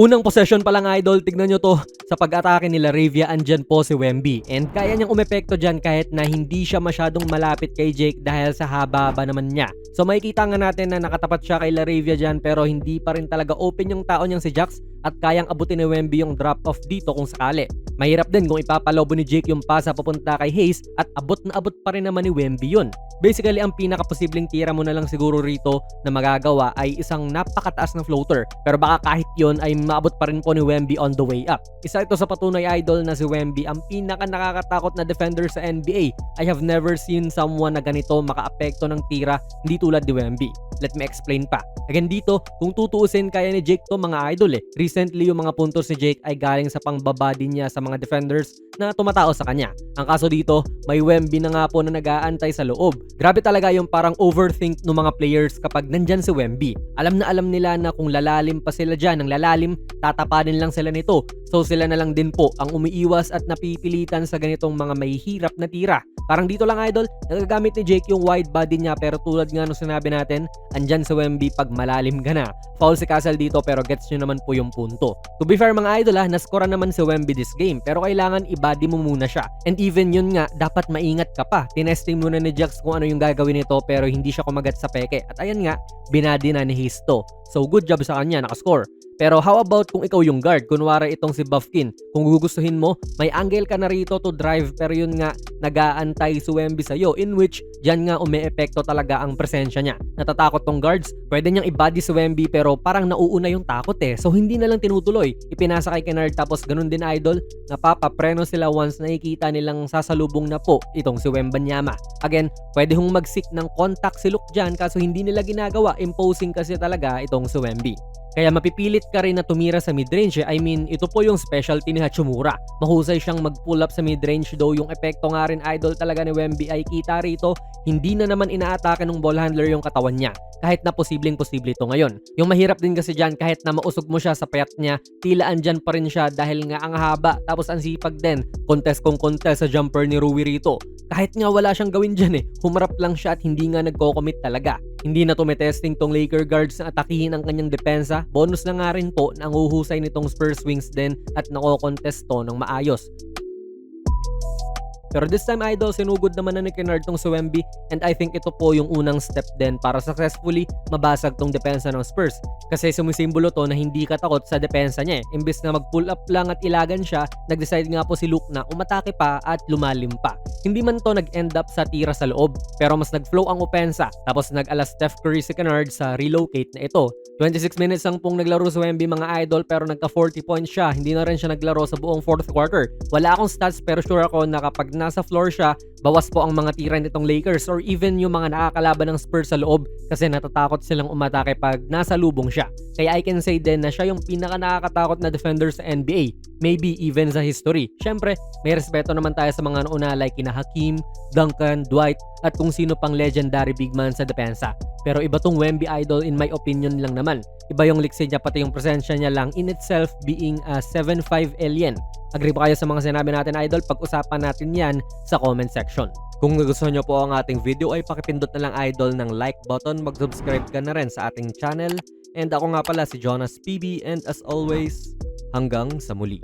Unang possession pa lang idol, tignan nyo to. Sa pag-atake nila Ravia, andyan po si Wemby. And kaya niyang umepekto dyan kahit na hindi siya masyadong malapit kay Jake dahil sa haba-haba naman niya. So makikita nga natin na nakatapat siya kay Laravia dyan pero hindi pa rin talaga open yung tao niyang si Jax at kayang abutin ni Wemby yung drop-off dito kung sakali. Mahirap din kung ipapalobo ni Jake yung pasa papunta kay Hayes at abot na abot pa rin naman ni Wemby yun. Basically, ang pinaka-posibleng tira mo na lang siguro rito na magagawa ay isang napakataas na floater. Pero baka kahit yun ay maabot pa rin po ni Wemby on the way up. Isa ito sa patunay idol na si Wemby ang pinaka-nakakatakot na defender sa NBA. I have never seen someone na ganito makaapekto ng tira hindi tulad ni Wemby. Let me explain pa. Again dito, kung tutuusin kaya ni Jake to mga idol Recently yung mga puntos ni Jake ay galing sa pangbaba din niya sa mga defenders na tumatao sa kanya. Ang kaso dito, may Wemby na nga po na nag-aantay sa loob. Grabe talaga yung parang overthink ng mga players kapag nandyan si Wemby. Alam na alam nila na kung lalalim pa sila dyan, ng lalalim, tatapanin lang sila nito. So sila na lang din po ang umiiwas at napipilitan sa ganitong mga mahihirap na tira. Parang dito lang idol, nagagamit ni Jake yung wide body niya pero tulad nga nung sinabi natin, andyan si Wemby pag malalim ka na. Foul si Castle dito pero gets nyo naman po yung punto. To be fair mga idol naskora naman si Wemby this game pero kailangan i-body mo muna siya. And even yun nga, dapat maingat ka pa. Tinesting muna ni Jax kung ano yung gagawin nito pero hindi siya kumagat sa peke. At ayan nga, binady na ni Hayes to. So good job sa kanya, nakascore. Pero how about kung ikaw yung guard? Kunwari itong si Buffkin. Kung gugustuhin mo, may angle ka na rito to drive pero yun nga, nag-aantay si Wemby sa'yo in which dyan nga umeepekto talaga ang presensya niya. Natatakot tong guards, pwede niyang i-body si Wemby pero parang nauuna yung takot So hindi na lang tinutuloy. Ipinasa kay Kennard tapos ganun din idol, napapapreno sila once nakikita nilang sasalubong na po itong si Wembanyama. Again, pwede hong mag-seek ng contact si Luke dyan kaso hindi nila ginagawa. Imposing kasi talaga itong si Wemby. Kaya mapipilit ka rin na tumira sa midrange I mean, ito po yung specialty ni Hachimura. Mahusay siyang mag-pull up sa midrange though yung epekto nga rin idol talaga ni Wemby ay kita rito. Hindi na naman inaatake ng ball handler yung katawan niya. Kahit na posibleng-posible ito ngayon. Yung mahirap din kasi dyan kahit na mausog mo siya sa payat niya, tila andyan pa rin siya dahil nga ang haba tapos ang sipag din. Contest kung contest sa jumper ni Rui rito. Kahit nga wala siyang gawin dyan humarap lang siya at hindi nga nagko-commit talaga. Hindi na tumetesting tong Laker guards na atakihin ang kanyang depensa. Bonus na nga rin po na ang huhusay nitong Spurs wings din at nako-contest to ng maayos. Pero this time idol, sinugod naman na ni Kennard tong si Wemby and I think ito po yung unang step din para successfully mabasag tong depensa ng Spurs. Kasi sumisimbolo to na hindi katakot sa depensa niya Imbis na mag-pull up lang at ilagan siya, nag-decide nga po si Luke na umatake pa at lumalim pa. Hindi man to nag-end up sa tira sa loob, pero mas nag-flow ang opensa. Tapos nag-ala Steph Curry si Kennard sa relocate na ito. 26 minutes lang pong naglaro si Wemby mga idol pero nagka 40 points siya. Hindi na rin siya naglaro sa buong fourth quarter. Wala akong stats pero sure ako na kapag nasa floor siya, bawas po ang mga tira nitong Lakers or even yung mga nakakalaban ng Spurs sa loob kasi natatakot silang umatake pag nasa lubong siya. Kaya I can say din na siya yung pinaka nakakatakot na defender sa NBA. Maybe even sa history. Syempre, may respeto naman tayo sa mga nauna like kina Hakeem, Duncan, Dwight at kung sino pang legendary big man sa depensa. Pero iba tong Wemby idol in my opinion lang naman. Iba yung liksi niya pati yung presensya niya lang in itself being a 7'5 alien. Agree ba kayo sa mga sinabi natin idol? Pag-usapan natin yan sa comment section. Kung nagustuhan nyo po ang ating video ay pakipindot na lang idol ng like button, mag-subscribe ka na rin sa ating channel. And ako nga pala si Jonas PB and as always, hanggang sa muli.